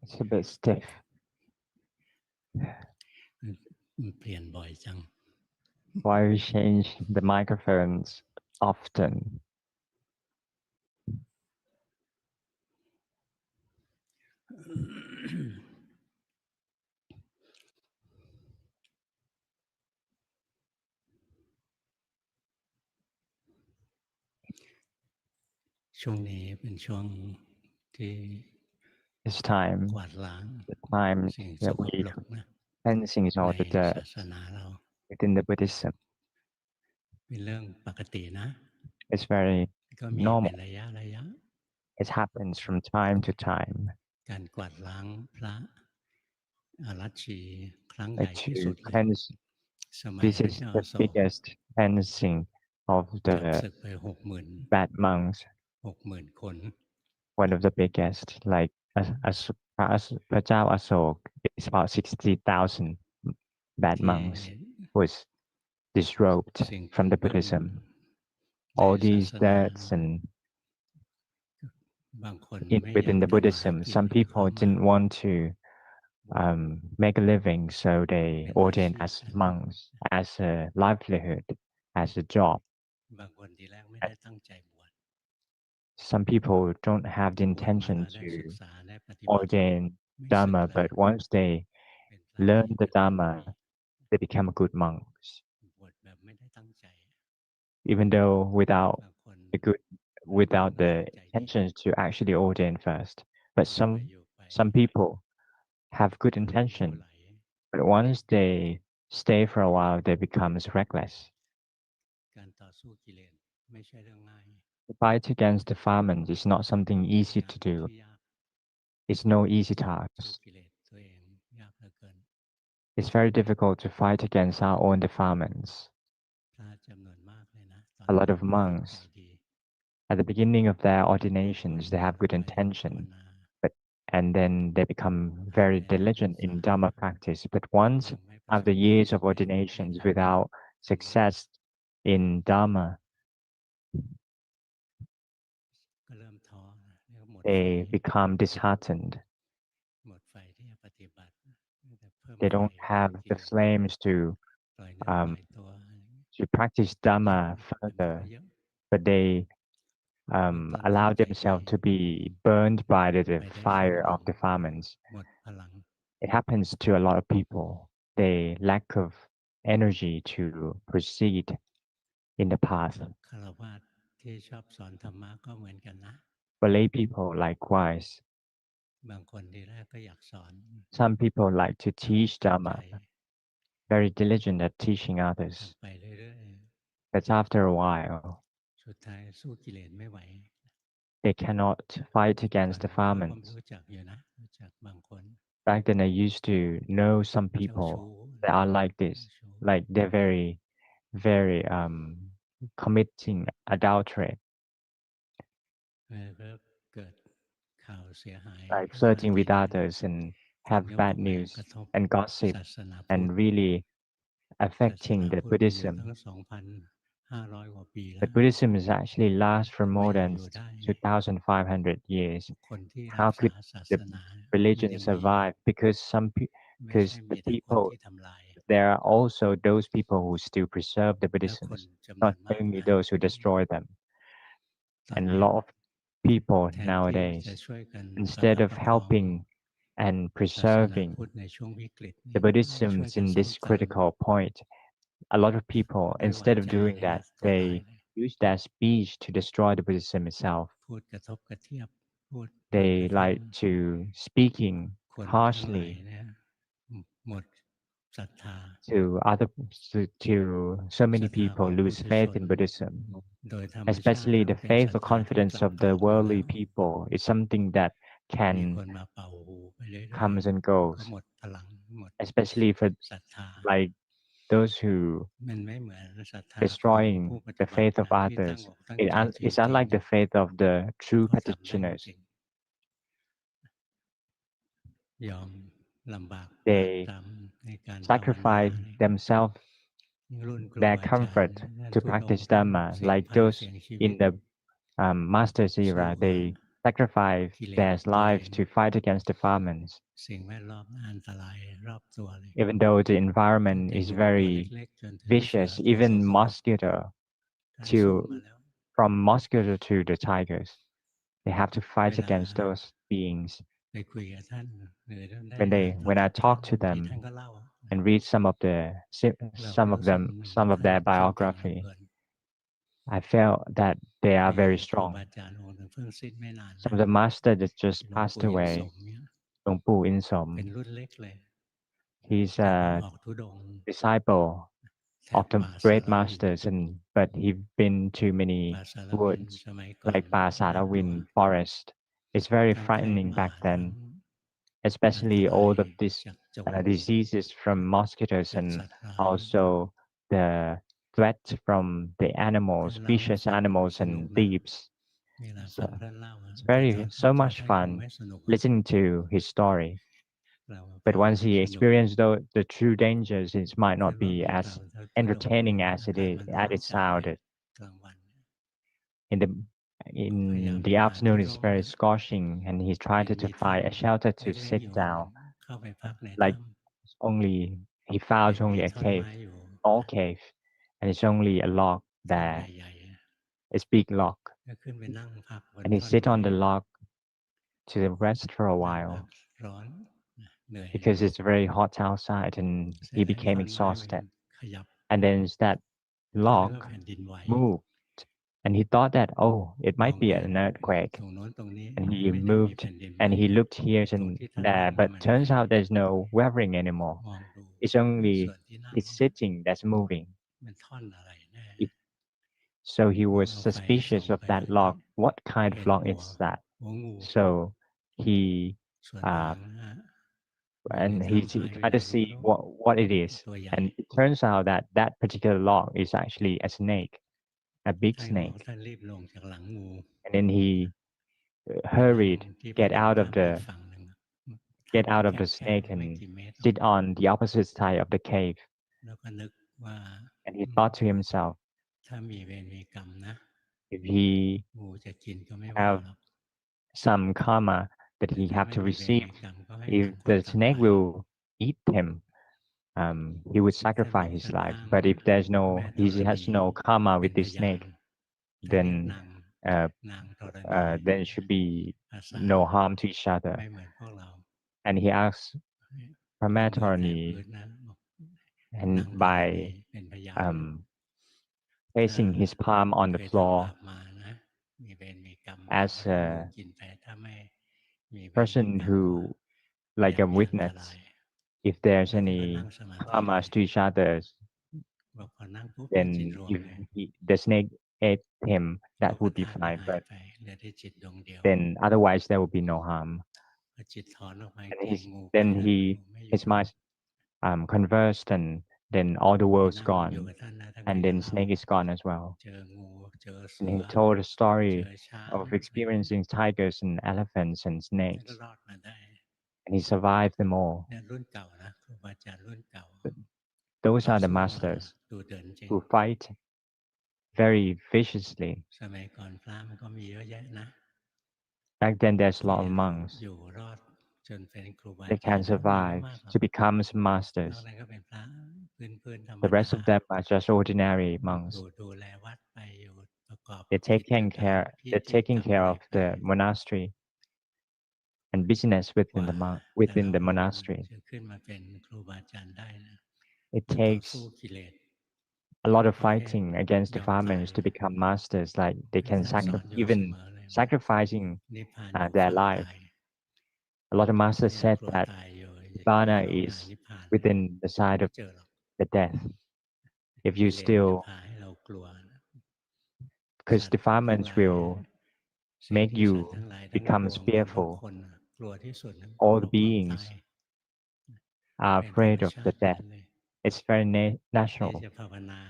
It's a bit stiff. มันเปลี่ยนบ่อยจัง Why we change the microphones often? ช่วงนี้เป็นช่วงที่ This time, กวาดล้าง the time สิ่งส that ก we ปรกนะ cleansing all ใน the dirt ศาสนาเรา within the Buddhism. เป็นเรื่องปกตินะ It's very ก็มีเป็น normal. ระยะ It happens from time to time. การกวาดล้างพระอารัชชีครั้งใหญ่ Like ที่สุ to ดเลย cleanse, สมัย this พระ is เจ้า the อโศก biggest cleansing of จับ the ศึกไปbad monks. 60,000 คน One of the biggest, likeพระเจ้าอโศก is about 60,000 bad ที่ monks was disrobed สิ่ง from the ปนเปื้อน Buddhism. ใน All ศา these สนา dirts and บางคน in ไม่อยาก within the ทำมาหา Buddhism, กิน some ก็ people เข้ามา didn't want to make a living, so they เป็นอา ordain ชีพ as กัน monks, as a livelihood, as a job. บางคนทีแรกไม่ได้ตั้งใจบวช Some people don't have the บวชมา intention แล้วได้ศึก to ษาได้ปฏิบัติ ordain ไม่สึก Dhamma, เลย but once they เป็นพระ learn ที่ the ปฏิบัติ Dhamma, they become good monks, บวชแบบไม่ได้ตั้งใจ even though บางคน without ตั้ the งใจดี intentions to actually ordain first. But อยู่ไป some people have good อารมณ์ intention, รั่วไหล but once they stay for a while, they becomes reckless. การต่อสู้กิเลสไม่ใช่เรื่องง่าย The fight against defilement is not something เป็น easy งาน to do. ที่ยาก It's no easy สู้ task. กิเลสตัวเองยากเหลือเกิน It's very difficult to fight against our own defilements. พระจำนวนมากเลยนะ ตอน A lot of ตั้ง monks, ใจดี at the beginning of their พูด ordinations, คุ they ย have good ไปภาว intention, นา and then they become ผ่าน very ไปหลาย diligent พรร in ษา Dhamma practice. But once ยังไม่ประสบ after ความ years สำ of เร็จ ordinations ในธรรมะ without success in Dhamma, ก็เริ่มท้อนะเรียกว่าหมดไฟ they become disheartened. หมดไฟที่จะปฏิบัติแต่เพิ่ม They ไฟ don't เพิ่ have มกิ the เลส flames to ปล่อยเนื้อ um, ปล่อยตัว to practice เยอะ Dhamma เป็นไป further, เยอะ but they เริ่มต้นตั้ง allow ใจดี themselves to be burned by the ไปได้ช่วง fire หนึ่ of ง defilements. หมดพลัง It happens to a lot of people. They lack of energy to proceed in the path. ฆราวาสที่ชอบสอนธรรมะก็เหมือนกันนะ For lay people, likewise, บางคนทีแรกก็อยากสอน some people like to ตั้ง teach ตั้งใจ Dhamma, very diligent at teaching ท others. ำไปเรื่อย But after a while, ๆ สุดท้ายสู้กิเลสไม่ไหว they cannot fight ก่อน against หน้านี้ผม defilements. รู้จักอยู่นะ รู้จักบางคน Back then, I used to know some เจ้าชู้ people that are like เจ้า this, ชู้ like they're very committing adultery, แล้วก็เกิดข่าวเสียหาย like ขึ้นมา flirting ที with หนึ่ง others and คน have ก็บอ bad กแหม news กระทบ and gossip ศาสนาพุทธ and really ศาส affecting นา the พุทธมีอยู่ Buddhism. ตั้ง 2,500 กว่าปีแล้ But ว Buddhism is actually last for ทำไม more ยัง than อยู่ได้ 2,500 years. คนที่รั How กษา could ศา the สนา religion ยังมี survive? Because ไม่ because ใช่ the มีแต่คน people, ที่ทำลาย there are also those people who still preserve the แล้วคน Buddhisms, จำนว not นมาก only นะ those who destroy them. ตอน And a เนี้ย lot of people แทนที่ nowadays, จะช่วยกันประ instead คับ of ประคอง helping and ศาสนา preserving พุทธในช่วงวิกฤต the นี้ช่วย Buddhisms กัน in ซ่อม this แซม critical point, a lot of people, ด้วยวา instead of จา doing นี่แหละ that, ตัวร้าย they เลย use their speech to destroy the Buddhism itself. พูดกระทบกระเทียบ พูด They กระทั่ง like to speaking คนทั้งหลาย harshly เนี่ยหมดศรัทธา to so ศรั many ทธาข people อง lose ปุถุช faith น in Buddhism. โดยธรรมชาติ Especially แล้ว the เป็น faith ศรั or ทธาที่ confidence กลับ of กลา the กอยู่แล้ worldly ว people is something that มี can คนมาเป่าหูไปเรื่อย comes and ๆ ก็ goes, หมดพลัง หมด especially for ศรัทธา like those who มันไม่เหมือนศรัทธาของ destroying ผู้ป the ฏิบัติ faith of นะที่ตั้ง others. อกตั้ง It ใจ un- จริ it's ง unlike the faith of the ๆ true เขาทำได้จ practitioners. ริงๆ ยอมลำบากตราก They ตรำในการภาวนา sacrifice นี่ themselves, รุ่นครู their อาจารย์ comfort ท่าน to ทุดง practice ค์ท่าน Dhamma, เสี่ยง like ภัย those เสี่ยงชีวิ in ต the Master's สู้ era. เพื่อ They sacrifice กิเลส their ตัวเอ life ง to fight against the farmers, สิ่งแวดล้อมอันตรายรอบตัวเลย even though the ตั้ง environment แต่ is ยุงตัว very เล็กๆ จนถึงเสือ vicious, ตัว even โซก mosquito ท่าน to สู้มาแล้ว from mosquito to the tigers. They have to เว fight ลา against those beings. ไปคุยกับท่านหรือได้ When อ่าน they ประ when วั I ติท่าน talk to บางที ท่าน them ก็เล่า and read some of the เรา some ก็ of รู้สึก them some of ท่าน their เข้มแข็งเหลือ biography, เกิน I felt that they are มี very ครู strong. บาอาจารย์องค์หนึ่งเพิ่งสิ้นไม่นาน Some นะ of the master that just หลวง passed ปู่อินส away, มเนี่ย Luangpu เป็น Insom, รุ่นเล็กเลย he's แต่เพิ่ง a ออกธุดงค์ disciple แถ of บ the ป่าสา great รวิน masters, and but he's been to ป่า many สาร วิน woods สมัยก่อน like ป่า น่ากลัว Sarawin forest. It's very ทั้งไข้ frightening หมา back ทั้ง then, อัน especially ตรา all ย of these จากโจร diseases from mosquitoes จาก and สัตว์ร้าย also the threat from the ท่า animals, นเล่าให้ vicious ฟัง animals สนุก and นะ thieves. เวลา So ฟังท่านเล่า it's แต่ต very อนฟัง so ท่าน much ท่านคง fun ไม่สนุก listening to his story. เราฟั But ง once he สนุก experienced the true dangers, it might ขึ้ not นว่า be มี as คราวท่านทุดงค์ entertaining อา as it กาศ is มันร้อ as น it จัดเลย sounded. กลางวัน In the พยายาม the หา afternoon ที่ is ร่ม very นะ scorching, and he เห็ tried น to มี find a ถ้ำ shelter to เล็ก sit ๆ อยู่แห่งหนึ่ down. ง เข้าไปพักใน Like ถ้ำ only he เป็ found น มี only a ท่อน cave, ไม้อยู่ small cave, and it's only a log ท่อน there. ใหญ่ It's big log, ๆ ก็ขึ้นไปนั่งพักบน and he ท่อน sit ไม้ on the log to rest for a นั่งพัก while ร้อน เหนื่อย because it's very hot outside, and เสร็ he จแล้ว became ท่อนไม้มัน exhausted. ขยับ And then that ก็นึกว่า log แผ่นดินไหว moved, and he thought that, oh, it มอ might ง be ดู an earthquake. ตรงโน้นตรงนี้ And he ไม่ได้มี moved แผ่นดินไหว and he looked here ตรง and ที่ท่าน there, นั่ง but มัน turns ขยั out บ there's no wavering anymore. มองดู It's ส่ only วนที่นั่ง his sitting that's moving. มันท่อนอะไรแน่ It- So he ก็ was เอาไฟส่อง suspicious of ไป that log. What kind เห็ of น log หัว is that? หัวงู So he ส่วน uh, หางนะฮะ อยู่ใน and ถ้ำ he หายไป tried ไหน to ก็ไม่ see รู้ what it เป็น is, ตัวใหญ่ and it turns out that that particular log is actually a snake, a big ท่านก็บอก snake. ท่านรีบลงจากหลังงู And then he ไปนั่ง hurried ที่ผ get นัง out of ถ้ำ the อีกฝั่งหนึ่ง get ถ้ำ out ก็ of the แคบ snake ๆ ไม่ and กี่เมตร sit on the opposite side of the cave. แล้วก็นึกว่า And he thought to himself, ถ้ามีเวรมีกรรมนะ if he งูจะกินก็ไม่ว่า have หรอก some karma that แต่ he ถ้า have ไม่ to มีเวร receive, มีกรรม ก็ให้ if ต่างคน the ต่าง snake ไป will eat him, he would ท่านบ sacrifice อก his ท่าน life. อ้าง But if there's พระ no แม่ธ he ร has ณี no karma เป็ with นพ this ยาน snake, ท่านเรียก then นาง uh, นางธรณี then should be ภาษา no harm to each ไม่ other. เหมือนพวกเรา And he asked เอามือแตะ Pramote พื้นนะ บอก and นางธรณี by เป็นพยานอยู่ ถ้า placing his palm on เค the ยทำบา floor ปมานะ มีเวรมีกรรมมา as ก็ให้งู a กินไป ถ้าไม่มีเวรมี person กรรม ก็ who ไม่ like อยาก a มีอันตราย witness. If there's แล้วท่านก็ any นั่งสมาธิ เล karmas ย to each other, บอกพอนั่งปุ๊บเนี่ย then จิตรวม if เลย the snake ate him, โล that ก would be ธาตุก็ fine. หาย But ไป เหลือแต่จิตดวงเดียว then otherwise there will be no harm. พอจิตถอนออกไป And เกรง his งูไป then นะ he งูไม่อยู่ his mind conversed, and then all the พอ world's นั่งอยู่ gone, กับท่านนะ ท่าน and ก็จะ then เล่า snake is gone as well. เจองู เจอเสื And อ he told a เจ story อช้าง of อะไร experiencing tigers and elephants and ท่านก็ snakes, รอดมาได้ and he survived them all. เนี่ยรุ่นเก่านะ ครูบาอาจารย์รุ่นเก่า Those ต่อ are the สู้มา masters ดูเดินจริง who fight very viciously. สมัยก่อนพระมันก็มีเยอะแยะนะ Back then, there's a ที่ lot of monks อยู่รอดจนเป็นครูบา that อาจาร can ย์นะมีไม่ survive มากหรอก to become นอก masters. นั้นก็เป็นพระพื้นๆธรรม The ดา rest of them are just ordinary อยู่ monks. ดูแลวัดไป อยู่ประกอบ They're กิจ taking การ care พิ they're ธี taking กรรม care อะไร of ไป the monastery and business ก within ว่า the แต่ within ละ the องค์ monastery. จะขึ้นมาเป็นครูบาอาจารย์ได้นะ It ต้องต่อสู้ takes กิเลส a lot of ประเภท fighting against the ยอมตาย farmers to become masters. Like they ท่าน can สอนอยู่เส even มอเลยว่า sacrificing นิพพานอยู่ their ฝั่ง life. กาย A lot of ถ้า masters ยัง said กลัว that ตายอยู่อย่า Nirvana เข้าหา is นิพพานเลย within the หา side ไม่ of เจอหรอก the death. If กิ you เลสมันจะ still, พาให้เรากลัวนะ because สัต the ว์ทั้ง farmers หลาย will สิ่ง make ที่สัตว์ you ทั้งหลายทั้งปว becomes งรวมทั้ง fearful. คนน่ะกลัวที่สุดนะ All ก the ลัวความตาย beings are เป็นธรรม afraid of ชา the ตินั้ death. นเลย It's very ที่ natural. จะภาวนา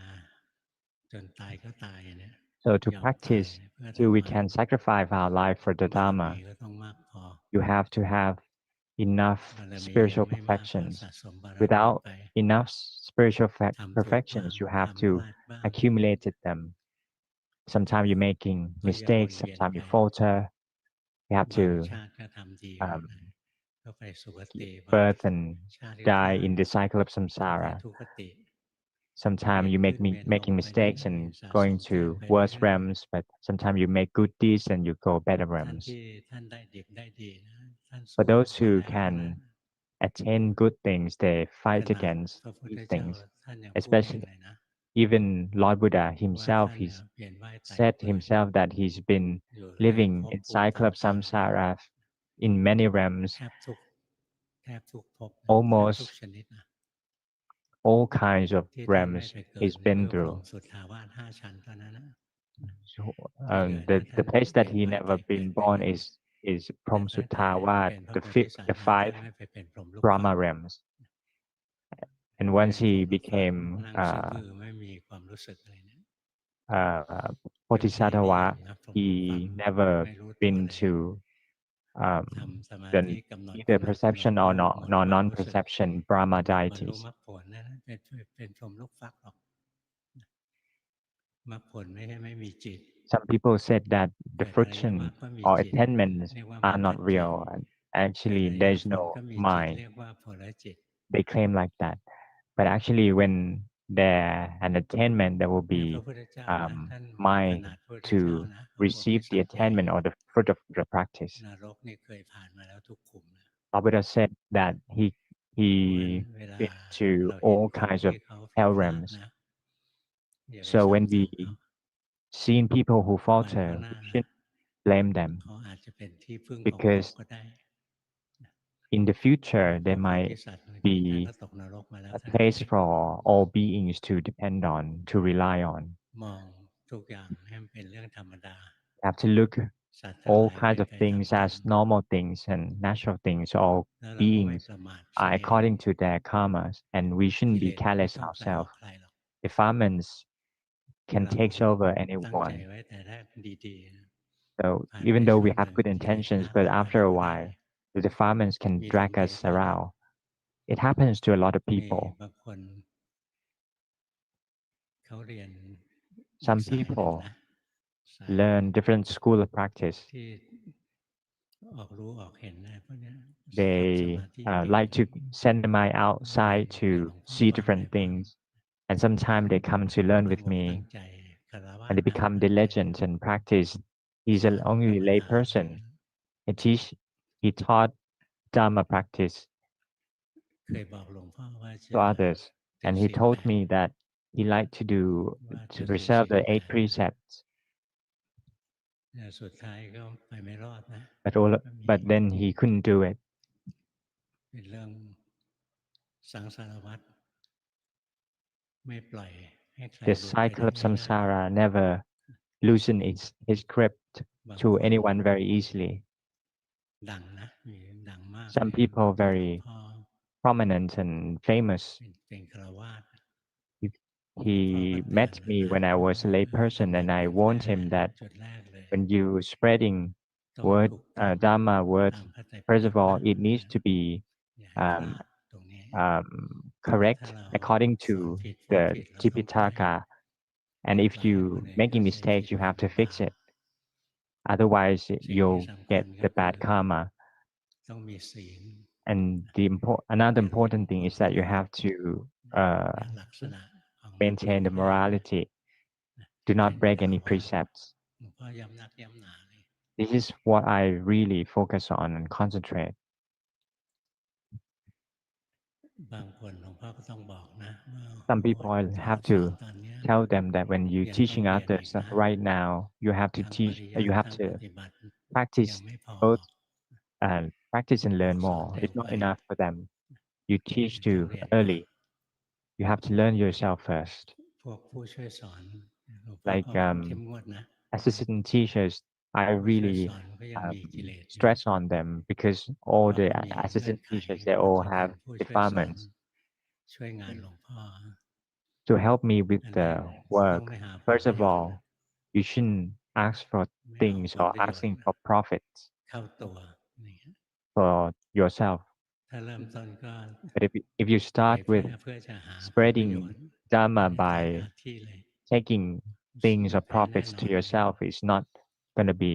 จนตายก็ตายเนี่ย So to ยอมตาย practice เพื่อธร till ร we มะ can sacrifice our life for the บารมี Dhamma, ก็ต้องมากพอ you have to have enough บารมียัง spiritual ไม่มากก็ perfections. สะสมบารมี Without ไป enough spiritual ทำถูกบ้าง perfections, you have ทำพ to ลาดบ้าง accumulate them. Sometimes you're making ก็ยังวน mistakes, เวียน sometimes ไป you falter, you have บาง to ชาติก็ทำดี um, ก็ไปสุคติ give บาง birth and ชาติก็ die in the cycle of ก็ไป samsara. ทุกติ Sometimes เวียน you ขึ้ make นเวียนลง making ไปเรื่ mistakes อย and ๆ สะส going มแต้ม to ไป worse เรื่อย realms, but sometimes you make good deeds and you go better ๆ ท่าน realms. ที่ท่านได้ดิบได้ดีนะ ท่าน For สู้ those มา who แล้วทั้งนั้น can attain good things, they ข fight นาด against พระพุทธ these เจ้า things. ท่านยังพูดเอง Especially เลยนะ even Lord Buddha ว่า himself, ท่าน he's เวียนว่ายตาย said เกิด himself that he's been อยู่ใน living ภพ in ภูมิ cycle of ต่างๆ samsara in many realms, แทบทุก แทบทุกภพนะ แทบทุก almost ชนิดนะ all kinds of ที่ท่านไม่ realms ไปเกิด he's ใน been เมื่อพรหม through. สุทธาวาส 5 ชั้นเท่านั้นนะ So, ที่เหลือ the เนี่ย ท่าน place เวี that ยน he ว่าย never ตายเกิด been ไป born หมด is แต่ Prom ตั้งแต่ Suttawat, เป็นพระ the โพธิ fifth, สัต the ว์มา ท่าน five ไม่ไปเป็นพรหมลูกฟัก Brahma realms. And ไม่ once เป็นพรห he มลูกฟัก became นั่งซื่อบื้อไม่มีความรู้สึกอะไรเนี่ย เป็นเทนิย Bodhisattva, มนะ พรหม he ลูกฟัก never ไม่รู้ตัว been เลย to ทำสมา the ธิกำหนด either กำหนด กำหนด perception ก็ or หมด nor ความรู้สึก non-perception แต่ Brahma พอบรรลุ deities. มรรคผลนั่นนะเป็นพรหมลูกฟักหรอก มรรคผลไม่ใช่ไม่มีจิต Some people said that เกิ the ดอริยมรร friction คก็มี or จิต attainments เรียกว่า are มัค not คจิต real. And เกิด actually, อริย there's ผล no ก็มีจิต mind. เรียกว่าผลจิต They claim like that. But actually, when there an attainment, there will เนี่ย พ be ระพุทธเจ้านะ ท่าน ข mind นาดพระพุทธเจ้า to นะ พระโพธิ receive สั the ตว์ใหญ่ attainment or the fruit of the practice. นรกนี่เคยผ่านมาแล้วทุกขุมนะ Lord Buddha said that เพราะฉะนั้น he เวลา been to เราเห็น all คน kinds ที่ of เขาผิด hell พลาด realms. นะ อย่าไป So ซ้ำ when เติม เขา we seen people who วันข้าง falter, หน้า we shouldn't blame them เขาอาจจะเป็นที่พึ่งของโลก because ก็ได้ in the เพ future ราะพ there วกโพ might ธิสัตว์บางทีท่าน be ก็ตกนรกมาแล้ว a ท่านก็ place เก่ง for all beings to depend on, to rely on. มองทุกอย่างให้มันเป็นเรื่องธรรมดา You have to look สัตว์ทั้งห all ลาย kinds เป็น of ไปตาม things กรรม as normal things and natural things. All แล้วเราก็ไม่ beings ประมาท are เฉย according to their karmas, and we กิ shouldn't เล be สมันไม่ careless เข้าใครออก ourselves. ใครหรอก Defilements can เรา take over ตั้งใจ anyone. ไว้แต่แรกดีๆ นะ So ผ่านไป even though ช่ว we งหนึ่ have ง good กิเลส intentions, ลาก but เราไป after เรา a ก็ได้ while, the defilements can มี drag ทำดี us ก็นะ around. It happens to a lot of มี people. บางคนเขาเรียนอีก Some สายหนึ่ง people นะ สาย learn different school of practice. ที่ออกรู้ออกเห็นอะไรพวกเนี้ย ทำส They มาธิเก่ง like to send the mind เรียน outside กับ to หลวงพ่อ see บ้างอะไร different บ้าง things. And sometimes they come to learn ตั้ง with อกตั้ง me ใจคารวะ and they นะ become ตั้ the งใจ legends and practice. He's สอ an นกร only รม lay ฐาน person. He taught Dhamma practice เคยบอกหลวงพ่อว่า to จะ others. ถือ And he ศีล told 8 me that he liked to ว่าจะ to ถือ preserve ศีล the 8 eight นะ precepts. แต่สุดท้ายก็ไปไม่รอดนะ ก็มี But then he couldn't do it. เป็นเรื่องสังสารวัฏไม่ปล่อยให้ใคร The หลุดไป cycle ได้ of ง่าย samsara never loosen his grip ๆ บาง to คน anyone very easily. ดังนะ มีดังมาก Some เลย people ที่หลวง very พ่อ prominent and famous. เป็นฆราวาส He, หลวงพ่อก็ he เตือน met me นะ when I ว่า was a lay ต้ person, องอย่า and เผ I ยแพร่ warned him that จุดแรกเลย when you spreading ต้อง word ถูกต้อง Dhamma word, ตามพระไตรปิ first ฎ of ก all, นะ it needs to be อย่าให้พลา um, ดตรงนี้ เพราะถ้า correct เรา according ส to อนผิดพูด the ผิด เราต้องแก้ Tipitaka. บ And อก if กล่าวให้ you คนอื่น making เข้าใจผิด mistakes, you มัน have เป็ to น fix บาป it. Otherwise, สิ่งที่ you'll สำคั get ญ ก็ the คือ bad karma. ต้องมีศีล And another อย่าหลุด important thing หลุด is พ้น that you have to เนี่ยลักษณะของนักเผ maintain ย the แพร่ morality. นะ Do เป็ not น break ฆรา any วาส precepts. หลวงพ่อย้ำนักย้ำหนาเลย This is what I really focus on and concentrate. บางคนหลวงพ่อก็ต้องบอกนะว่า Some โอ้ people I ที่ have สอน to ตอนเนี้ย tell them that when you ยังต้อง teaching เรียนอี others กนะ right now, you have to ทั้งป teach, ริยัติ you have ทั้ง to ปฏิบัติ ยั practice งไม่พอ both practice and หลวง learn พ่อสอน more. เร็ It's ว not ไป enough for them. You ยั teach งต้อง too เรียนก่อน early. You have to learn yourself first. พวกผู้ช่วยสอนหลวงพ่อ Like ก็เข้มงวดนะ assistant teachers, I ผู้ช่วย really สอนก็ยังมีกิเลสอยู่ stress on them because all เรา the ก็มีเงื่อน assistant ไข teachers, they ว่า all จะเป็ have นผู้ช่วยสอน defilements. ช่วยงานหลวงพ่อ To help me with อันแร the กต้อง work, ไม่หาผล first ประ of โยชน์ all, you shouldn't ask for ไม่เอา things ผล or ประโยชน์ asking for profits เข้าตัวนี่ for yourself. ถ้าเริ่มต้นก็ But if you เผ start ยแพร่ with เพื่อจะหาผลประโย spreading ชน์ Dhamma เป็นอาจารย์ by หน้าที่เลย taking things ไม่ or แพ้แน่ profits น to อน yourself, it's not going to be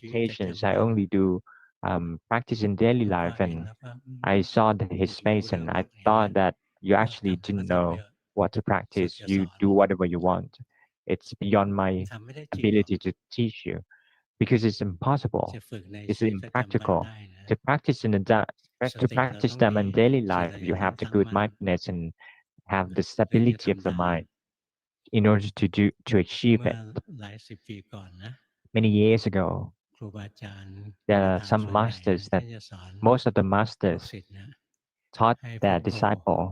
ชีวิตประ meditations. จำ I วัน only do practice in daily หลวงพ่อ life, เห็น and แล้วก็ I saw his รู้ face, เรื่อง and หม I ดเห็นไหม thought that you พวก actually ทำก็ didn't ทำ know เยอะ what to สุด practice. จะส You อน do whatever you want. It's beyond มัน my ทำไม่ได้จริงหรอก ability to teach you because it's จะ impossible. ฝึกใน It's ชีวิตประจำวัน impractical ได้นะ to practice in the ส to ติเรา practice ต้อง them ดี in daily จิต life. เรา You จะต้อ have ง the ตั้ง good มั่น mindfulness and have the ถึงจะ stability of ทำ the ได้ mind in order to achieve เมื่อ it. หลายสิบปีก่อนนะ Many years ago, ครูบาอาจารย์กรร there ม are ฐาน some ส่วนใหญ่นะ masters ท่า that นจะสอน most of the ลูก masters ศิษย์นะ taught ให้พุ their ทโธ disciple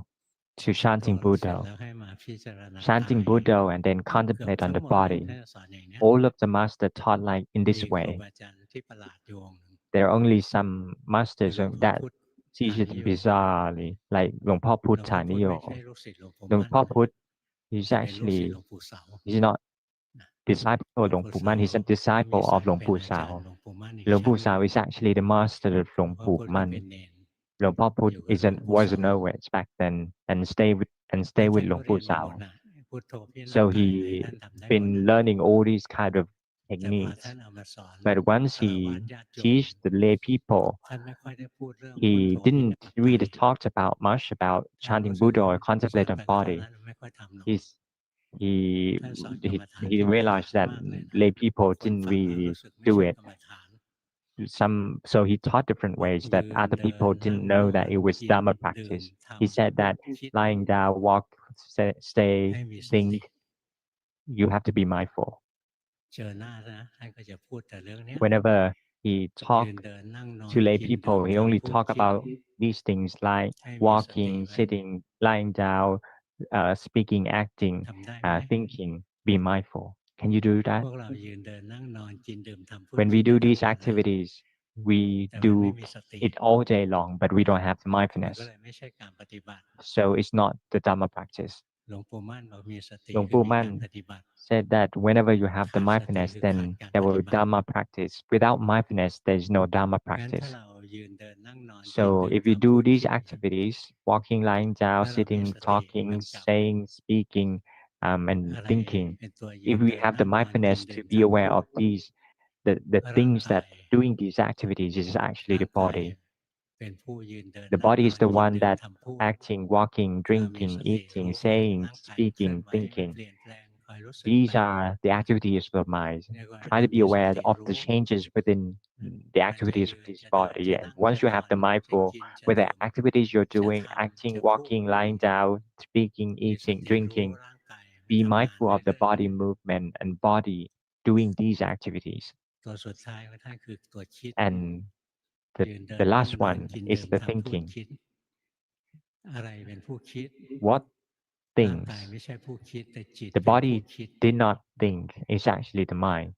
to พุทโธ chanting เสร็จ Buddha, แล้วให้มาพิจารณากาย chanting Buddha, and then เกือบ contemplate ทั้ on ง the หมดเลย body. ท่านจะสอนอย่างเนี้ย All of the master taught like in มี this ครู way. บาอาจารย์ที่ประหลาดอยู่องค์หนึ่ง There are only some คือ masters หลวงพ่อ that พุทธ teach ฐา it นิโย bizarrely, like หลวงพ่อ พุทธ Luangpu ไม่ใช่ลูกศิษย์หลวงปู่ Pramote มั่น Pamojjo. He's แต่เป็นลูกศิษย์ actually หลวงปู่เสา he's not นะ disciple หลว of งปู่ Luangpu เสา Man. He's a ก็มี disciple ศั of กดิ์เป็น Luangpu อาจารย์ Sao. หลวงปู่มั่นอีกชั้น Luangpu หนึ่ง Sao is actually the master of หลวงพ่อ Luangpu พุทธก็เป็น Man. เณร Luangpu อยู่กับ is หล an วงปู่ was เสา a novice back then and stay งั้น with ท่านก็เรี Luangpu ยนมาหมด Sao. น่ะ พุทโธพิจารณา So กายอะไร he ท่านทำได้หมด been learning all these kind of แต่พอท่าน techniques. เอามาสอน But once ฆราวา he สญาติโยม teach the lay people, ท่านไม่ค่อยได้พูดเรื่องพุท he โธพิจาร didn't ณากาย really talk about much about ท่านรู้ chanting สึก Buddha ว่า or สอน contemplate on ไปก็เท่า body. นั้น ไม่ค่อยทำหรอก He's he ท่านสอนกรรมฐาน he ที่ประหลาด realized that มากเลยนะ lay people คน didn't ฟังแล้ว really รู้สึกไม่ do ใช่ it. กรรมฐาน So he taught different บอก ways ยื that น other เดิน people นั่ง didn't น know อ that น it was กิน Dhamma ดื่ม practice. ท He said that ำ คิด lying down, walk, stay, ให้มีสติ think, you have to be mindful. เจอหน้านะท่านก็จะพูดแต่เรื่องเนี้ย Whenever he ยืน talked เดินนั่งนอ to น lay กิน ดื่ people, ม he ทำ only พูด talk คิด about these things like ให้มีสติ walking, ไว้ sitting, lying down, speaking, acting, ทำได้ไหม thinking. Be mindful. Can you do พ that? วกเรายืนเดินนั่งนอนกินดื่มทำพูด When คิ we ดได้ do ทั้ง these วันนะ activities, we แต่มันไม่ do มีสติ it all day long, but we don't have the มันก็ mindfulness. เลยไม่ใช่การปฏิบัติ So it's not the Dhamma practice. หลวงปู่มั่นบอกมีสติ Luang คือ Pu มีการ Man ปฏิบัติ said that whenever you have the ขาดสติ mindfulness, คือขาด then การ there ป will ฏิ be บัติ Dhamma practice. Without mindfulness, there is no Dhamma งั้นถ้า practice. เรายืนเดินนั่งนอนกิน So ดื่ม if we ทำพู do ด these คิด activities, walking, lying down, ถ้าเรามี sitting, สติ talking, กำกับ saying, speaking, and อะไร thinking, เป็นตัวยื if น we เดิน have นั่ the งนอนกิน mindfulness ดื่ to ม be ทำ aware พูด of these, the ร่าง things กา that ย doing these activities is actually ร่าง the กาย body. เป็นผู้ยืนเดิน The นั่ง body น is อน the กิน one ดื่ม that ทำพูด acting, walking, ถ้าเรามี drinking, สติ eating, รู้ทัน saying, ร่างกายเคลื่อน speaking, ไหวมัน thinking. เปลี่ยนแปลงคอยรู้สึก These ไป are the activities of the mind. เรียกว่า Try ให้ to be มีส aware ติ of รู้ the changes within นะ the ว่าจะ activities ยื of น this จะเดิน body. จะ And นั่ง once จะ you นอ have น the จะ mindful กิน จะ with the ดื่ม activities you're จะ doing, ทำ acting, จะพูด walking, lying down, speaking, มีส eating, ติรู้ drinking, ร่างกายมัน be ทำงาน mindful of the เรื่อย body movement and body doing these activities. ๆ ตัวสุดท้ายของท่านคือตัวคิด And ยืนเดิ the นนั่ง last นอน one กิน is ดื่ม the ทำพูด thinking. คิด อะไรเป็นผู้คิด What ร่างกาย things ไม่ใช่ผู้คิด แต่จิต the เป็นผู้ body คิด did not think is actually the mind.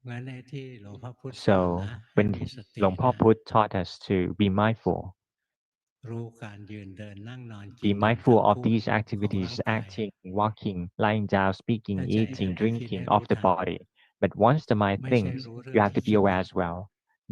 งั้นในที่หลวงพ่อพุธสอน So นะ ให้ when มีสติ Luang นะ Por Put taught us to be mindful, รู้การยืนเดินนั่งนอนกิ be นดื่ม mindful ทำ of พูด these ของร่าง activities, กาย acting, walking, lying down, speaking, ถ้าใจ eating, ให้คิด ให้ drinking รู้ of the ทัน body. But once the mind ไม่ใช่ thinks, รู้เรื่อ you ง have ที่ to be คิด aware as well,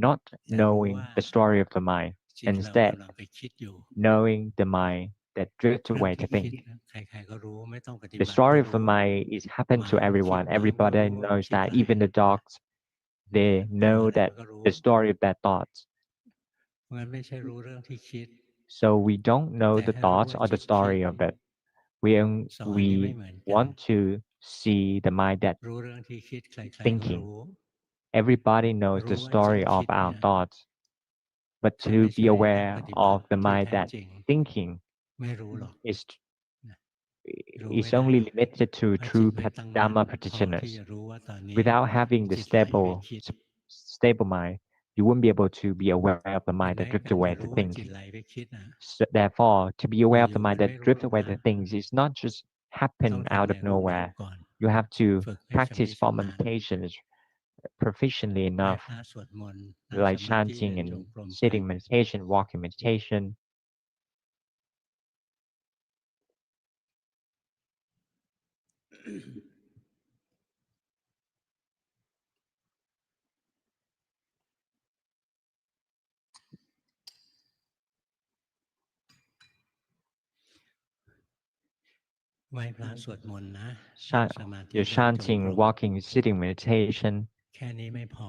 not แต่รู้ knowing ว่า the story of the mind. จิตเรา Instead, กำลังไปคิดอยู่ knowing the mind that drifts เรื่อง away ที่ to คิด think. นะใครๆก็รู้ไม่ต้องปฏิ The บัติก็ story of รู้ the mind is happen ห to มามันคิด everyone. ตามก็ Everybody รู้ว่า knows คิด that. อะไร Even the dogs, นะ they กลัว know อะไร that มันก็รู้ the story of their thoughts. เพราะงั้นไม่ใช่รู้เรื่องที่คิด So we don't know แต่ the ให้รู้ thoughts ว่า or จิ the ตคิด story of it. We สอนนี่ไม่ we เหมือนกัน want to see the mind that รู้เรื่องที่คิดใครๆก็ thinking. รู้ Everybody knows รู้ the ว่าจิต story คิ of ด our เนี่ย thoughts, but ถ้า to ไม่ be ใช่นัก aware ปฏิบัติ of the ที่ mind แท้ that จริง thinking ไม่รู้หรอก is นะ รู้ไม่ is ได้ only limited to เพราะจิ true ตไม่ตั้งมั่น Dhamma พอที่ practitioners. จะรู้ว่าตอนนี้ Without having the จิตไหลไป stable คิด stable mind, you won't be able to be aware of the เห็น mind ไหม that drift การ away จะ to รู้ว่า think. จิตไหลไปคิดนะ So therefore, to be aware of อ the ยู่ๆ mind มัน that ไม่รู้ drift หรอก away นะ to things is not just ต้ happen อง out ทำใน of รูปแบบ nowhere. ก่อน You have to ฝึกให้ชำนิ practice ชำ for นาญ meditations proficiently ไหว้ enough, พระสวดมนต์นั่ง like สมาธิ chanting เดินจง and กรมไป sitting meditation, walking meditation. ไหว้พระสวดมนต์นะ Cha- นั่งสมาธิ You're เดินจงกร chanting, ม walking, sitting meditation. แค่นี้ไม่พอ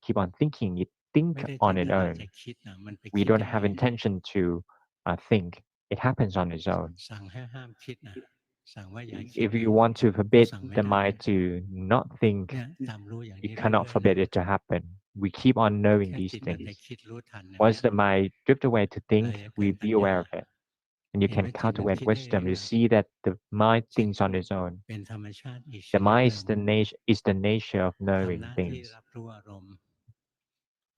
keep on thinking, it think ไม่ได้ on ตั้ง its ใจ own. จะคิดนะมันไป We คิด don't อย่าง have อื่น intention to think. It happens on its own. สั่งให้ห้ามคิดนะสั่งว่าอย่าคิด If นะ you want to เรา forbid สั่งไม่ the ได้ mind to not think, เนี่ยตามรู้อย่าง you นี้ cannot เรื่อยๆ forbid it to happen. We keep on knowing แค่ these จิตมันไป things. คิดรู้ทันเนี่ย Once the mind drift away to เรา think, จะ we เกิดปั be ญญา aware of it. And you เห็น can ว่าจิตมัน cultivate คิดได้ wisdom เรื่ to อย see that the mind ๆจิต thinks on its own. เป็นธรรมชาติอีกช The นิด mind ห is นึ่ง the nature of ทำ knowing หน้าที่ things. รับรู้อารมณ์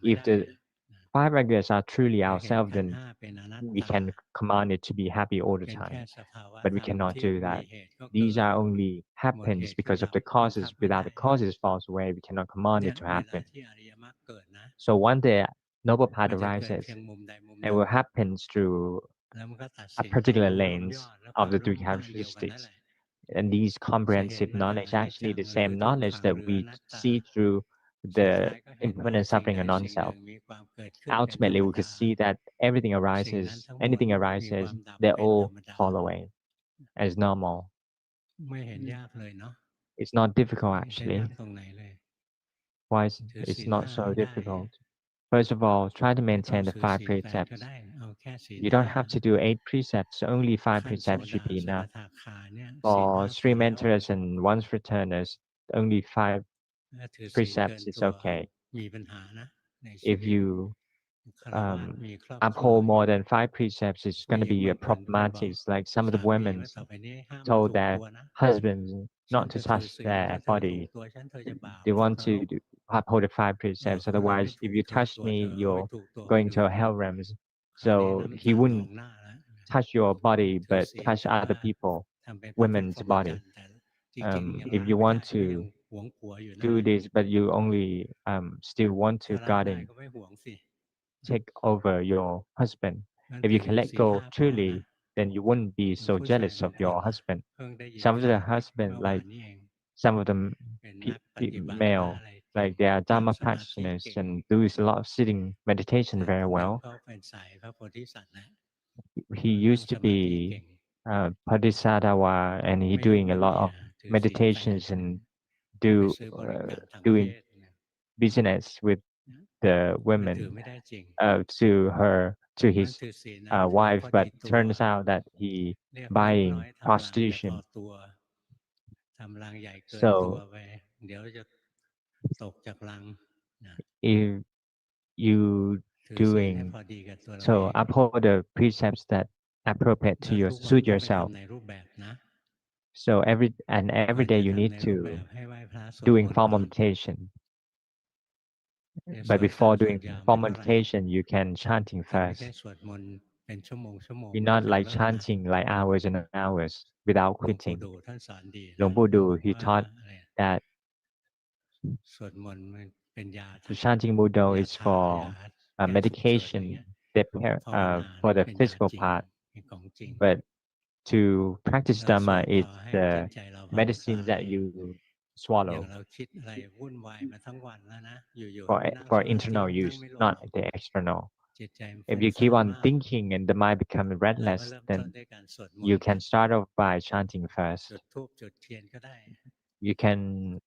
ไม่ if ได้ the นะ five aggregates are truly คือเห็น ourselves, ขันธ์ then ห้าเป็นอนัต we ตา can command it to be happy all the เป็นแค่ time. สภาวะ But ธ we รรม cannot ที่ do มี that. เหตุก็เกิ These ด are only หมดเห happens ตุคือ because ดั of บ the บัง causes. คับไม่ Without ได้ the causes falls away, we cannot command เนี่ it ย to เวลา happen. ที่อริยมรรคเกิดนะ So one day, noble มั path นจะเกิด arises, เพียงมุมใดมุมห and นึ่ง will happens through แล้วมันก็ตัด a สิน ความ particular รู้รวม lens ยอด และค of วาม the รู้ three มันก็อันเดียวกันนั่น characteristics. แหละ And these จะเห็น comprehensive ว่า knowledge อนิจ actually จัง the หรือ same ทุก knowledge ขัง that หรือ we อนัตตา see through the impermanent suffering of non-self. Ultimately, we could see that everything arises, anything arises, they all fall away as normal. It's not difficult actually. Why is it's not so difficult? First of all, try to maintain the five precepts. You don't have to do 8 precepts, only 5 precepts should be enough. For three mentors and one returners, only 5 precepts is okay. If you uphold more than 5 precepts, it's going to be problematic. Like some of the women told their husbands not to touch their body. They want to uphold the 5 precepts. Otherwise, if you touch me, you're going to hell realms. So he wouldn't touch your body, but touch other people, women's body. If you want to do this, but you only still want to guarding take over your husband. If you can let go truly, then you wouldn't be so jealous of your husband. Some of the husband, like some of the male, like they are Dhamma practitioners and do a lot of sitting meditation very well. He used to be Padhisadhawa and he doing a lot of meditations and doing business with the women to his wife, but turns out that he buying prostitution. So if you doing so uphold the precepts that appropriate to your suit yourself. So every day you need to doing formal meditation. But before doing formal meditation, you can chanting first. You're not like chanting like hours and hours without quitting. Luangpu Du, he taught that the chanting Buddha is for medication for the physical part, but to practice Dhamma is the medicine that you swallow for internal use, not the external. If you keep on thinking and the mind becomes restless, then you can start off by chanting first. You can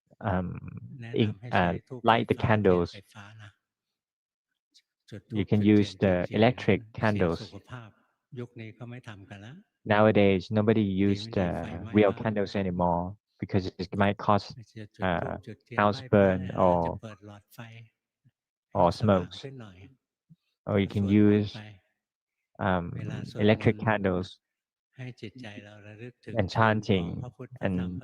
light the candles. You can use the electric candles. Nowadays, nobody use the real candles anymore because it might cause uh, house burn or smokes. Or you can use electric candles and chanting and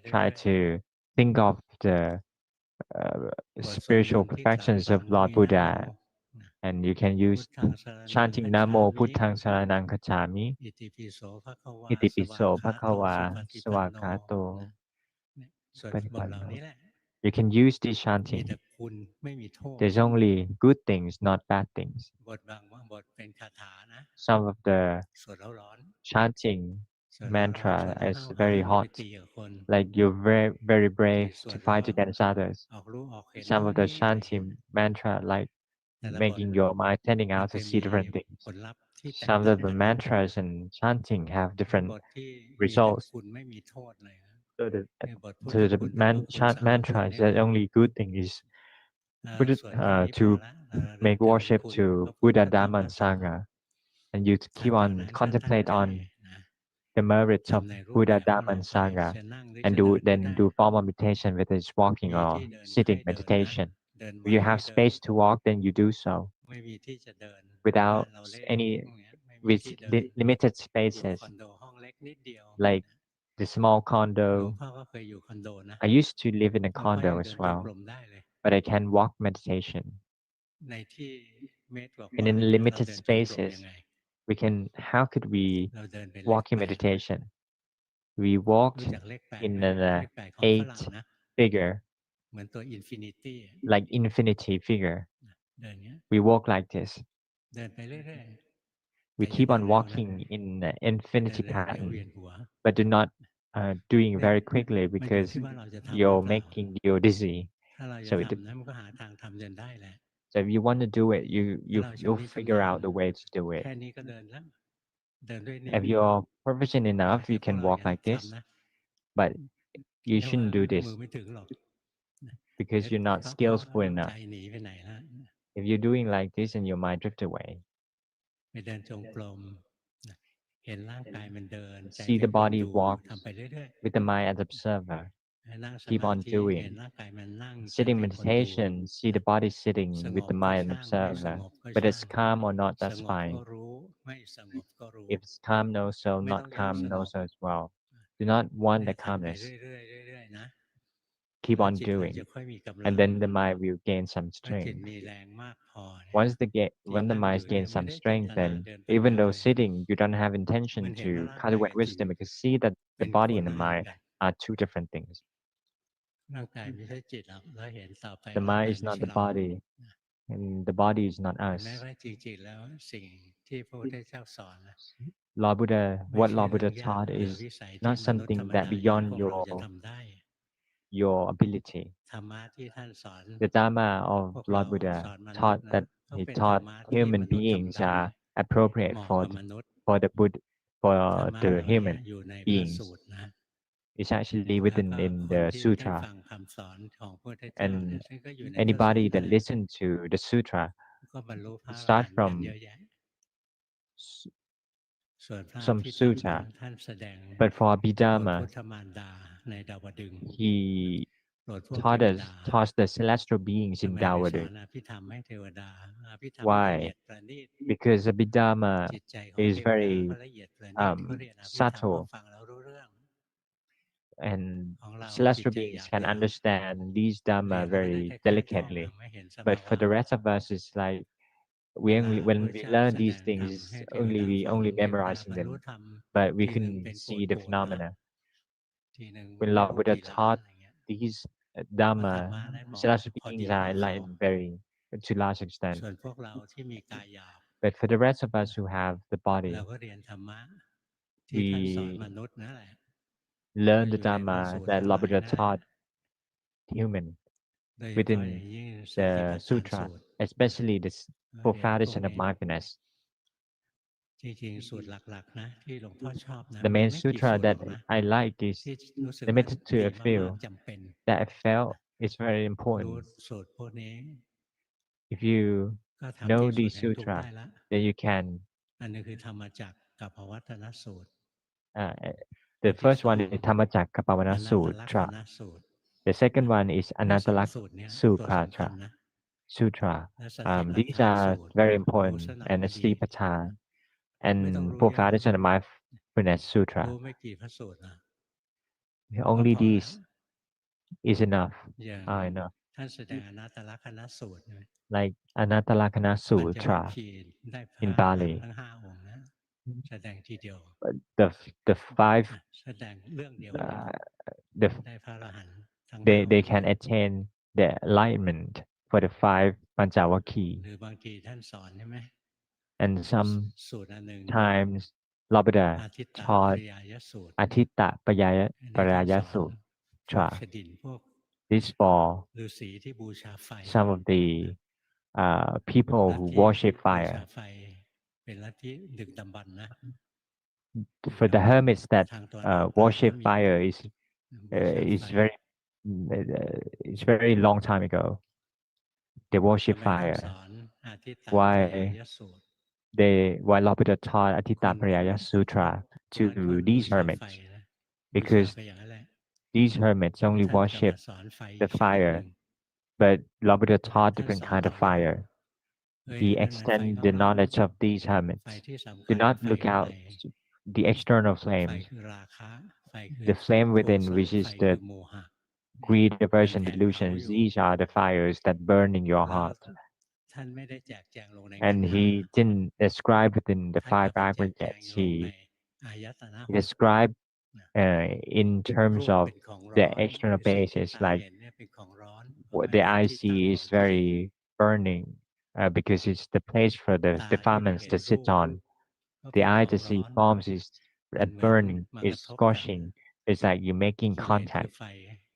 try to think of the uh, spiritual perfections of Lord Buddha. And you can use chanting Namo Buddhang Saranang Kacchami, Itipiso Bhagava Swagato Panipanno. You can use this chanting. There's only good things, not bad things. Some of the chanting mantra is very hot, like you're very, very brave to fight against others. Some of the chanting mantra, like making your mind tending out to see different things. Some of the mantras and chanting have different results. So the mantra is that only good thing is to make worship to Buddha, Dhamma, and Sangha, and you keep on contemplate on the merits of Buddha, Dhamma, and Sangha, and do formal meditation, whether it's walking or sitting meditation. If you have space to walk, then you do so. Without any with limited spaces, like the small condo. I used to live in a condo as well, but I can walk meditation. And in limited spaces, how could we walk in meditation? We walked in an eight figure, like infinity figure. We walk like this. We keep on walking in infinity pattern, but do not doing very quickly because you're making you dizzy. ถ้าเราจะ So it, ทำนะมันก็หาทางทำจนได้แหละ so if you want to do it, you'll ถ้าเราชำนิชำ figure นาญ out the way to do it. แค่นี้ก็เดินแล้วเดินด้วยนิ้ว If you're proficient enough, you แต่พวก can เรา walk อย่า like this, ทำนะ but you เรียกว่า shouldn't do มื this อไม่ถึงหรอกนะ because เดี๋ยว you're not สักพัก skillful ใจ enough. หนีไปไหนแล้ว If you're doing like this and your mind drift away, ไปเดินจงกรมนะเห็นร่างกายมันเดินใจ see เป็ the นคน body ดู walk ทำไปเรื่อย with the mind as observer. ๆนั่งส Keep มา on ธิเห็น doing. ร่างกายมันนั่งใจ Sitting เป็นคนดู meditation, see the นะ body ส sitting ง with บ the ก็ mind an ช่างไม่ส observer. งบก็ But ช่า it's ง calm or not, ส that's งบก็ fine. รู้ไม่สงบก็รู้ If it's calm, no so, ไม่ต้อ not งอยาก calm, ส no งบ so as well. Do not want เนี่ the ยทำไป calmness. เรื่อยๆเรื่อยๆนะ Keep แล้ว on จิตเรา doing. จะค่อยมีกำลั And ง then the mind will gain some เมื่อจิต strength. มีแรงมากพอเนี่ย Once the จิต when the นั่งอ mind ยู่เนี่ย gains ไม่ some ได้เจ strength, ตนา then เดินไป even เดิน though เลย sitting, you don't have มั intention นเห็นว่า to ร่างกาย cultivate กับจิต wisdom because see that เป็ the น body คน and the ละอัน mind กัน are two different things. ร่างกายไม่ใช่จิตหรอกแล้วเห็นต่อไป The ร่าง mind กาย is ไม่ not ใช่ the เรา body, นะ and the body is not เห็นไหม us. ว่าจริงๆแล้วสิ่งที่พระพุทธเจ้าสอนนะ Lord Buddha, ไม่ what ใช่ Lord เรื่อง Buddha ยาก taught เหนือ is วิสัยที่ not มนุษย์ธร something รม that ดาอย่าง beyond พวกเราจะทำได้ your ability. ธรรมะที่ท่านสอน The Dhamma พ of วกเรา Lord Buddha สอนมนุษ taught ย์นะ that ก็ he เป็นธรร taught มะที่ม human นุษย์ทำ beings ได้ are เห appropriate มาะ for กับมนุษย์ for the Buddha ธร for รมะ the เหล่านี้ human อยู่ในพระ beings. สูตรนะ It's actually แล้ว written ก็ in คน the ที่ได้ sutra, ฟังคำสอนของพระพุทธเจ้าเนี่ย and ซึ่งก็อยู่ในพระสูต anybody รนั่ that นแหละ listen to the sutra ก็บรรลุพระอร start หันต์กัน from เยอะแยะ s- ส่วนพระอ some ภิธรรมนะ sutra. ท่านแสดง But for โปรดพุท Abhidhamma, ธมารดาในดาวดึงส์ he โปรดพวกเท taught ว us ดา taught the celestial beings ทำ in ไมได้สอ Dawadu. นอภิธรรมให้เทวดา อภิธรรมละเอี Why? ยดประณีต Because Abhidhamma จิตใจของ is เทวดา ก็ very ละเอียดประณีตเขาเรียนอภิธรรม ก็ subtle, ฟังแล้วรู้เรื่อง and ของเราจิต celestial ใจห beings ยาบ can หยาบ understand these เรี Dhamma ยนแล้วก็ได้ very แค่ท่อง delicately. ไม่เห็นส But ภา for วะ the rest of us, it's like เว we ลา only พระ when พุทธ we เจ้า learn แสด these งธรรม things, ให้เทว only ดา we ฟัง only เทวดา memorizing บรรลุ them, ธรรม but we ทีหนึ่ง couldn't เป็น see โก the รธๆนะ phenomena. ทีหนึ่ง When ไม่ Lord รู้ Buddha กี่ล้าน taught อะไรเงี้ย these เพราะธรร Dhamma, มะนั้นบอก celestial พอ beings ดี are พอคอ enlightened very to large extent. ส่วนพวกเราที่มีกายหยาบ But for the rest of us who have the เรา body, ก็เรียนธรรมะที่ท่านสอนม we นุษย์นั่นแหละ ก็ learn อ the ยู่ในพระ Dhamma สูตร that ทั้งห Lord ลาย Buddha นั่นแหละ taught human โดยเฉพาะ within อย่างยิ่งสติปัฏ the ฐาน sutra, สูตร especially the ก็ four เรียนพวก foundation of นี้ mindfulness. จริงๆสูตรหลักๆนะที่หลวงพ่อชอบนะ The มี main ไม่กี่ sutra สูตรหร that อกนะ I like is ที่รู้สึกว่า limited to ดี a มาก few ๆ จำเป็น that I felt is very รู้ important. สูตรพวกนี้ If you ก็ทำ know ที่สุด these แห่งทุกข์ได้ sutra, แล้ว then you can. อันหนึงคือธรรมจักรกับภวัตนสูตร Uh, อั the นที่ first สอ one ง is Dhammacakkappavana อนัตตลักษ Sutra. ณสูตร The second one is ทั้งสอง Anattalakkha สูตรเนี้ยตัวสำคัญ Sutra. นะ Sutra. และสติปัฏ These ฐาน are สูตร very รู้ important, ซะหน่อย and ก็ the ดี Satipatthana ไม่ต้อง and รู้ four เยอะ foundation of mindfulness รู้ sutra. ไม่กี่พระสูตรนะ Only ก็พอแล้ว these is enough. อย่าง Are enough. ท่านแสดงอนัตตลักษณสูตรใช่ไหม Like Anattalakkana ปัญจวัค Sutra คีย์ได้พ in ระอรหันต์ Bali. ทั้ง 5 องค์นะ แสดงทีเดียว The five แสดงเรื่องเดียวกัน the ได้พระอรหันต์ทั้ง 5 they องค์ can attain the enlightenment for the five ห Panchawaki. รือบางทีท่านสอนใช่ไหม And สูตรอันหนึ่ง sometimes Lord Buddha อาทิตตป taught ริยายสูตร Atitta อันนี้ท่านส Paraya อนพวก Sutra. ชดินพวก This for ฤาษีที่บูชาไฟ some of the people ลัท who ธิ worship บูชา fire. ไฟ เป็นลัทธิดึกดำบรรพ์นะ For the hermits แต่ that ทางตะวันออกกลางก็ worship มี fire is บูชา is ไฟ very it's very long time ago. They ทำ worship ไมท่านส fire. อนอาทิตตป Why ริยายสูตร why Lord Buddha taught ค Atitta น Paraya Sutra พวกนั้น to เขาบู these ชาไฟ hermits นะ บูชา because ไปอย่างนั้นแหละ these hermits แล้ว only ท่านจะมา worship สอนไฟ the อีกชนิดหนึ่ fire, ง but Lord Buddha ท่าน taught ท่าน different สอน kind ต่ of อยอด fire. เฮ้ย He นั่นน่ะไฟ extend ข้าง the นอก knowledge of these ไฟ hermits. ที่สำ Do คัญ not ไฟ look ข้างใน out the external ไฟ flames, คือราคะ ไฟคือ the flame โท within, สะ which ไฟ is คื the อโมหะ greed, เป็น aversion, แผนเผา delusions. อยู่ These are the fires that burn in your แล้ว heart. ท่านไม่ได้แจกแจงลงในขัน And ธ์ห้า he didn't describe within the ท่าน five ก็ไปแจกแจง aggregates. ลงใน He อายตนะ he 6 described นะ in รู terms ป of เป็นของร้ the อน external คือสิ่งที่ basis, ตา like เห็นเนี่ยเป็นของร้อน เพราะ what ว่า the เป็น eye ที่ see ตั้งขอ is งกิเลส very burning because it's the place for the ตาที่ได้ defilements เห็น to รู sit ป on. ก็ The เป็นข eye อง to ร้ see อน forms is มัน at เหมือน burning, มาก is ระทบกัน scorching. It's like you're making กิเลสคือ contact. ไฟ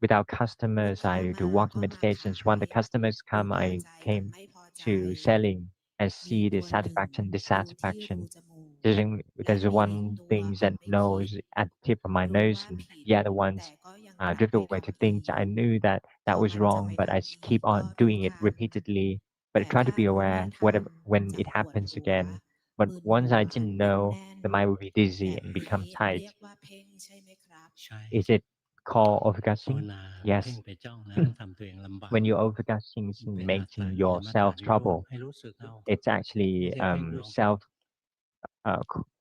without customers, I do walking meditations. When the customers come, I came to selling and see the satisfaction, dissatisfaction. There's one thing that knows at the tip of my nose, and the other ones drift away to things. I knew that that was wrong, but keep on doing it repeatedly. But I try to be aware whatever when it happens again. But once I didn't know, the mind will be dizzy and become tight. ใช่ Is it called ภาว overgushing? นาเพ่ง Yes. ไปจ้องนะทำตัวเองลำบาก When you're overgushing, it's เป็นอัตตา making กิลมัฏฐา yourself นิโรธ trouble. ให้รู้สึกเอา It's ไม่ actually ใช่เพ่งเอา self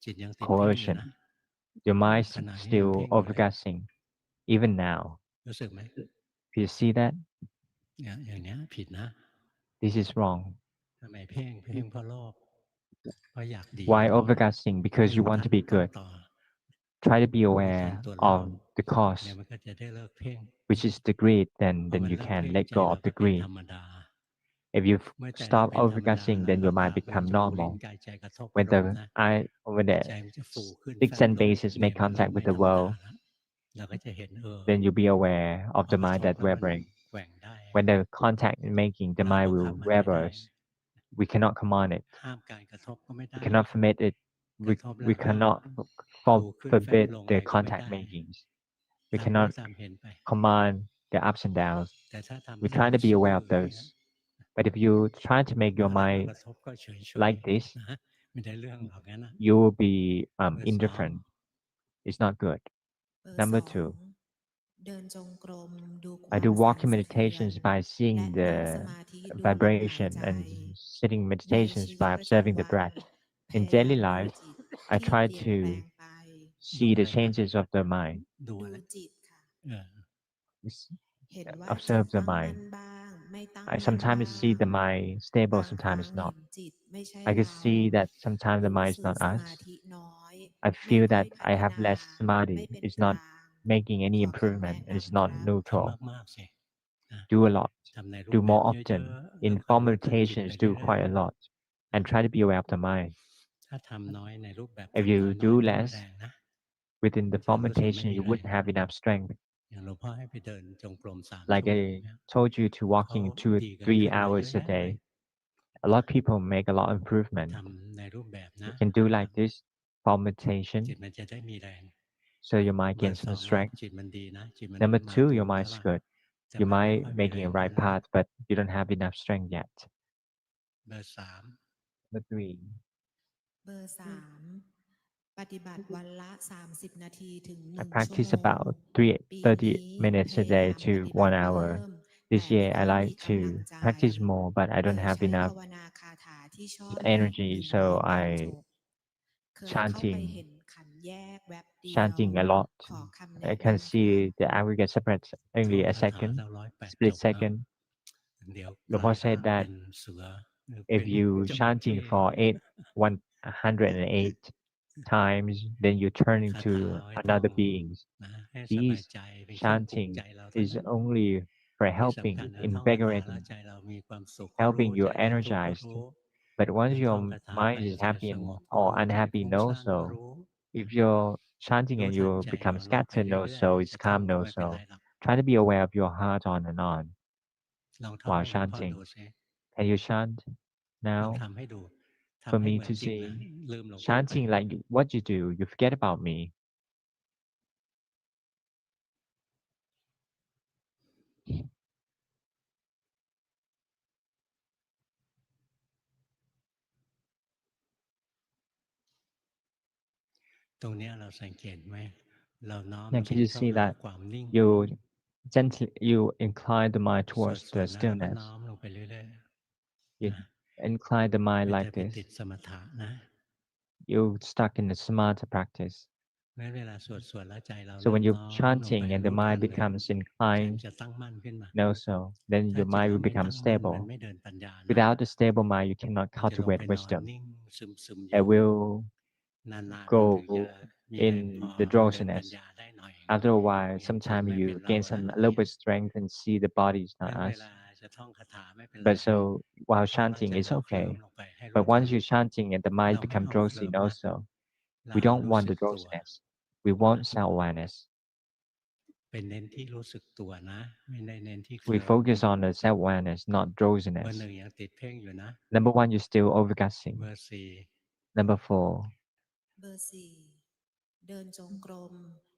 จิตยังติดเพ่งอยู่ coercion. นะ Your mind's ขณะนี้ยัง still เพ่งอยู่เลย overgushing, even now. รู้สึกไหม Do you see that? เนี่ยอย่างเนี้ยผิดนะ This is wrong. ทำไมเพ่งเพราะโลภเพราะอยากดี Why overgushing? ให้ Because you รู้ want ทัน to be ต้น good. ต่อ Try to be รู้ทัน aware ตัวโลภ of the เนี่ cause, ยมันก็จะได้เลิกเพ่ง which is the greed. พอ Then มัน you เลิก can เพ่ง let ใจ go เรา of ก็ the เป็น greed. ธรรมดา If you เมื่อใจเรา stop เป็นธรรมดา overgushing, เรา then ก็ your ตรา mind บใด become จมูกลิ้น normal. กายใจกระทบ When อารมณ์ the นะ eye over ใจ there, มันจะฟูขึ้น sticks แฟบ and ลง bases เนี่ make ยมันเริ่ม contact ไม่ with ธ the รรมดา world, แล้ว เราก็จะเห็น then you'll be aware of พอ the กระ mind ทบ that แล้วมัน wavering. แกว่งได้ When the contact is making, the เรา mind บังคั will บมันไม่ได้ wavers. We cannot command it. ห้ามการกระทบก็ไม่ We ได้ cannot permit it. กระทบแล้ We วก็ cannot ฟู for, ขึ้นแฟบ forbid ลง the อะไรก็ไม่ contact ได้ makings. We ตามรู้ cannot ตามเห็นไป command the ups and downs. แต่ถ้าทำ We นิ่ try to be ซื่ aware อ of ๆอย่างเงี้ย those. But if you try to make เมื่ your อไรมา mind กระทบก็เฉย like this, ๆ นะ ไม่ได้เรื่องหรอกงั้นน่ะ you will be เบอร์ 2 indifferent. It's not good. เบอร์ Number 2 two, เดินจงกรมดูค I วาม do สั่น walking สะเทือน meditations by และ seeing นั่งส the มาธิดูลมหาย vibration ใจ and sitting ใน meditations ชีวิต by ประจำ observing วั the น breath. พ In ยายาม daily ดู life, จิต I ที่ try เปลี่ยนแปล to งไป ดู see อะ the ไรคะ changes of the mind, ดู ดู อะไร จิตค่ะ เออ เห็นว่าจิต observe the ตั้งมั่น mind. บ้าง ไม่ตั้ง I มั่น sometimes บ้า see ง the mind บา stable, งครั้ง sometimes เห็ not. นจิตไม่ใช่ I เรา can see that sometimes the รู้ mind is สึก not ส us. มาธิน้อย I ไม่ feel ค่อย that พั I ฒ have นา less ไม่ samadhi. เป็น It's ก not ลาง making ข any อคำ improvement แนะ and it's นำ not ครับ neutral. ทำมาก ๆ สิ นะ Do a lot. ทำในรู Do ปแบบ more เย often. อะ ๆ แล้ว In คอย form รู้ทันจิต ไป meditations, do เรื่อย quite a lot. And try to be aware of the mind. ๆ ถ้าทำน้อยในรูปแบบ If ทำ you น้ do อย ๆ ไม่มี less แรงนะ within the จะ form รู้สึกไม่ meditation, มี you แร wouldn't ง have enough strength. อย่างหลวงพ่อให้ไปเดินจงกรม 3 Like ชั่วโมง I เนี่ย told you to เขา walking 2 or ดีกัน 3 ขึ้นมาเย hours อะ a แยะเลย day. A lot of people make a lot of ไป improvement. ทำในรูปแบบนะ You can do นะ like this form จิ meditation ตมันจะได้มีแรง so your mind เบอร์ gains some 2 อะ strength. จิตมันดีนะ จิตมัน Number มา two, ถู your ก ใช่ mind's เปล่า good. แต่ Your มันไม่ mind ค่อยมี making แร a ง แค่ right นั้น path, but you don't have enough strength yet. เบอร์ 3 Number three, เบอร์ 3 ปฏิบัติวันละ 30 นาทีถึง I 1 ชั่ว practice โมง about ปี 30 นี้ minutes พ a ยายา day มป to ฏิบัติ 1 เพิ่ hour. ม แต่ This ไม่ year, ค่ I อยมี like กำลัง to ใจ practice more, but I เล don't ย have ใช้ enough ภาวนาคาถาที่ชอบ energy, ดึง so ให้บรรจ I บ เคยเข้าไป chanting, เห็นขันธ์แยกแวบเดียว chanting a lot. ขอคำ I แนะ can นำครับ see the aggregate separate ท่อ only ง a คาถา second, สัก 108 split จบ แล้ว second. เดี๋ยว หลวง ก พ่อ ลายร่าง said เป็ that นเสือ หรือเป็ if น you จระเข้ chanting for 108 times, then you turn คาถา into เอาไว้ท่อง another beings. นะ ให้สบาย These ใจ เป็นเครื่องปลุก chanting ใจเราเท่า is นั้น only for ที่สำ helping, คัญนะ ท่องคาถา แล้ว invigorating, ใจเรามีความสุข ก็รู้ helping ใจ you เราทุกข์ ก็ energized. รู้ But แล้ once วท่อง your คาถา ไป mind is ใจ happy สงบ ก็ or รู้ ใจ unhappy, ฟุ้ง no ซ่าน ก็ so. รู้ If you're chanting รู้ and ทัน you ใจ become ของเราไป scattered, no เรื่อย so. ๆ It's จะท่อง calm, ก็ no ไม่เป็นไร so. หรอก Try to be aware of your heart on and on ลองท่อง while ให้หลวงพ่อ chanting. ดูสิ Can you chant ลอง now ทำให้ดู for ทำให้ me เหมือน to จริง นะ see? ลืมหลวงพ่อไป Chanting like what you do, you forget about me. ตรงเนี้ยเราสังเกตไหม เราน้อม Now จิ can ต you เข้า see หา that ความนิ่ง you gently you incline the mind สว towards ด the ๆ นะ แล้วก็ stillness? น้อมลงไปเรื่อย ๆ You นะ incline the มั mind นจะ like ไป this. ติดสมถะนะ You stuck in the samatha practice. งั้นเวลาสวด ๆ แล้วใจเรา So เริ่ when ม you're น้อมลงไป chanting and the รู้ทั mind นเลย becomes ใจมัน inclined, จะตั้งมั่นขึ้นมา no so, then ถ้า your ใจ mind เรา will ไม่ become ตั้งมั่น มัน stable. ไม่เดินปัญญานะ Without a stable mind, you cannot มันจะลงไป cultivate นอน wisdom. นิ่งซึม ๆ อ It ยู่ will นาน ๆ มัน go ถึงจะมีแรง พอ in the เดินปัญ drowsiness. ญาได้หน่อย After a while, เห็นจิต sometimes ไม่เป็ you นเรา gain แล้ some ว a little เนี่ย bit strength and see the body is งั้ not นเว us. ลาจะท่องคาถาไม่เป็นไร But so while ท่องแล้ว chanting ใจ is เราเคลิ้ม okay. ลงไป ให้รู้ But ทั once น you're chanting and the เรา mind ไม่ become เอาเคลิ้ drowsy, ม no นะ so. เรา We เอา don't รู้ want สึ the กตัว drowsiness. We want self-awareness. เป็นเน้นที่รู้สึกตัวนะ ไม่ได้เน้นที่เค We ลิ้ม focus on the self-awareness, not เบอร์ drowsiness. 1 ยังติดเพ่งอยู่นะ Number one, you're still overgassing. เบอร์ 4 Number four, เบอร์ 4 เดินจงกรม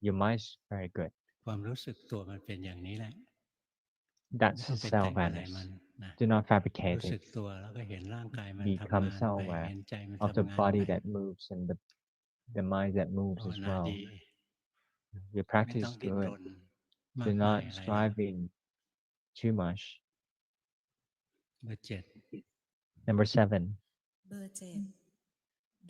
your mind is very good. ความรู้สึกตัวมันเป็นอย่างนี้แหละ That's ต้องไปแต่งอะไรมัน self-awareness. นะ Do not รู้ fabricate สึ it. กตัวแล้วก็เห็นร่างกายมันทำ Become งานไป self-aware เห็นใจมัน of the ทำงานไป body that moves and the mind that ภา moves ว as นา well. ดี Your ไม่ต้อ practice งดิ้นร good. นมา Do กมาย not อะไรแล้ว striving too much. เบอร์ 7 Number 7. เบอร์เจ็ด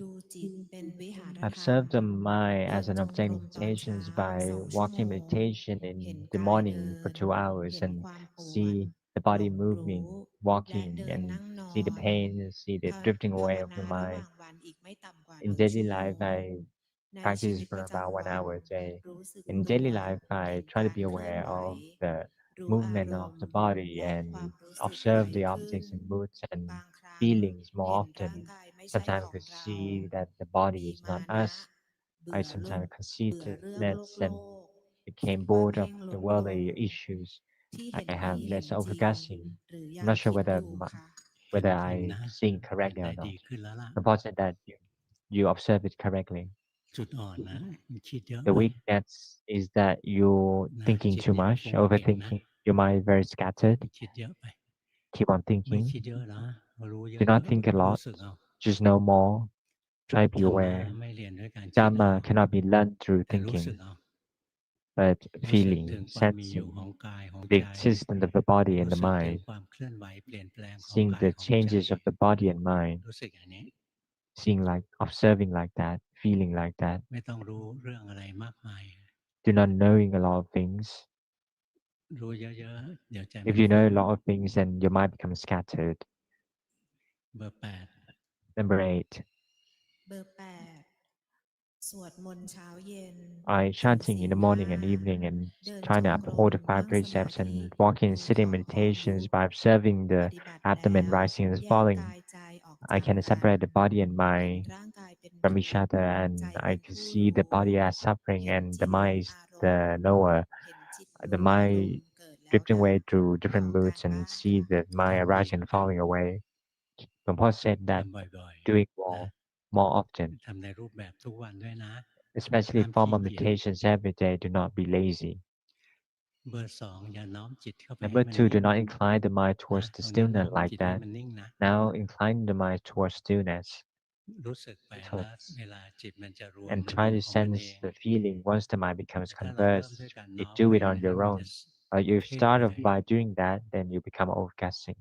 ดูจิตเป็นวิหารธรรม Observe the mind เดิน as an จง object กรมตอน meditation เช้า by 2 ชั่วโม walking ง meditation เห็น in the กาย morning เดิ for น 2 hours เห็น and ความปวด see the หล body งรู้ moving, และ walking เดิน and นั่งนอ see the น pain, see the ภา drifting ภา away ว of นา the ระห mind. ว่างวันอีกไม่ต่ำกว่า In 1 daily ชั่วโม life, ง I ในชี practice วิตป for ระ about จำ 1 วัน hour a day. รู้สึก In ตัว daily life, เห็ I น try กา to ร be เคลื่อน aware ไหว of the รู้อา movement ร of ม the ณ์ body และ and ความรู้สึก ที่ observe มี the ขึ้น objects and moods and บางครั้ง feelings เห็ more นร่าง often. กายไม่ใช่ Sometimes ขอ we งเรา see that the body มี is มา not นะ us. เบื่ I อเรื่อง sometimes เบื่อเรื่องโล conceitedness ก โล and ก คิด became ว่า bored เพ่ of งล the ดลง worldly issues. ที่เห็ I น นี้ have เห็น less จริง overgasting. หรือ I'm ยัง not คิ sure ด whether อยู่ คะ เห็น whether จริง I นะ seeing เห็น correctly ได้ or ดี not. ขึ้นแล้วล่ะ The point said that you observe it correctly. จุดอ่อนนะมันคิดเยอะ The ไป weakness is that you're นะ thinking จิต too เนี่ย much, ฟุ้งเก่งนะ overthinking. Your mind is very scattered. มันคิดเยอะไป Keep on ไม่ thinking. คิดเยอะนะ รู้เย Do อะ not think a ๆ รู้ lot. สึกเอา Just know more. Try to be ธรรมะ aware. ไม่เรียนด้วยการคิดเอา Dhamma cannot be learned through แต่รู้สึก thinking, เอา but รู้สึก ถึง feeling, ความมีอยู่ ของ sensing กาย ของ the ใจ existence of the body รู้ and the สึก ถึง mind, ความเคลื่อนไหวเปลี่ยนแปลงของ seeing กาย the ของใจ changes of the body and mind, รู้สึกอย่างนี้ seeing like observing like that, feeling like that. ไม่ต้องรู้เรื่องอะไรมากมาย Do not knowing a lot of things. รู้เยอะๆ เดี๋ยวใจมั If น you ฟุ้ know ง a lot of things, then your mind becomes scattered. เบอร์ 8 Number 8. เบอร์ 8 สวดมนต์เช้าเย็น I ถือ chanting ศี in ล the morning and 5 evening and เดิน trying จ to งกร uphold ม the 5 นั่งสมา precepts ธิ and walking ดู and ท้ sitting อง พอง ยุ meditations by observing ป the ฏิบัติ abdomen แล้ว rising and แยก falling. กายใจออก I จาก can กัน separate the body and เห็น mind ร่างกายเป็น from ทุ each กข์ other, ใจ and เป็ I น can ผู้ see รู้ the body as suffering เห็น and จิ the ต mind อ is าร the มณ์ knower. เห็นจิต The รู้อารม mind ณ์ เกิดแล้ว drifting ดับ away through ขอ different กา moods ร บ้า and น see ค่ะ the mind ทำ arising and อีก falling away. Pamojjo said that ทำบ่อย doing ๆ นะ more often, ทำในรูปแบบทุกวันด้วยนะ especially ห้าม formal ขี้เกียจ meditations every day. Do not be lazy. เบอร์ 2 อย่าน้อมจิตเข้าไปให้ Number มัน 2, นิ่ do ง not incline the mind นะ towards ต the รงนี้น้อ stillness ม like จิตให้ that. มันนิ่งนะ Now incline the mind towards stillness รู้สึกไป แล้ว thoughts เวลาจิตมันจะรวม and มันร try วม to ของมันเอ sense ง the feeling once the mind becomes แต่ถ้าเราเริ่ม conversed. ด้วยการ You น้อม do ไป it on นะ your มัน own. จะ You เพ่ง start ไป off เลย by doing that, then you become overcasting.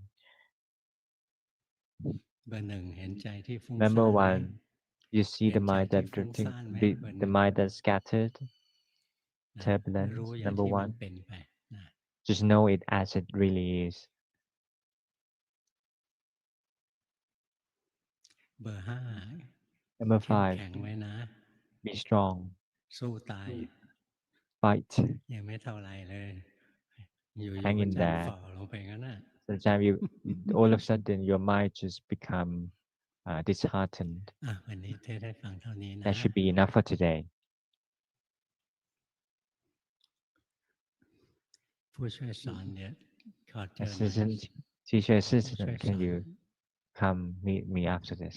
เบอร์ 1 เห็นใจที่ฟุ้ง Number ซ่านไหม 1, you see เห็ the นใจ mind ที่ that ฟุ้ง drifting, ซ่านไหม เบอร์ the 1 mind that's scattered, นะ turbulence. รู้อย่าง Number ที่มัน 1, เป็นไปนะ just know it as it really is. เบอร์ 5 Number เข้ม 5, แข็งไว้นะ be strong. สู้ตาย Fight. ยังไม่เท่าไรเลย อยู่ Hang ๆ ก็ in ใจ there. ฝ่อลงไปงั้นน่ะ Sometimes all of a sudden your mind just become disheartened. วันนี้เทศน์ให้ฟังเท่านี้นะ That should be enough for today. ผู้ช่วยสอนเนี่ยขอเชิญหน่อย Assistant, teacher ผู้ช่วย assistant, ส can อน you come meet me after this?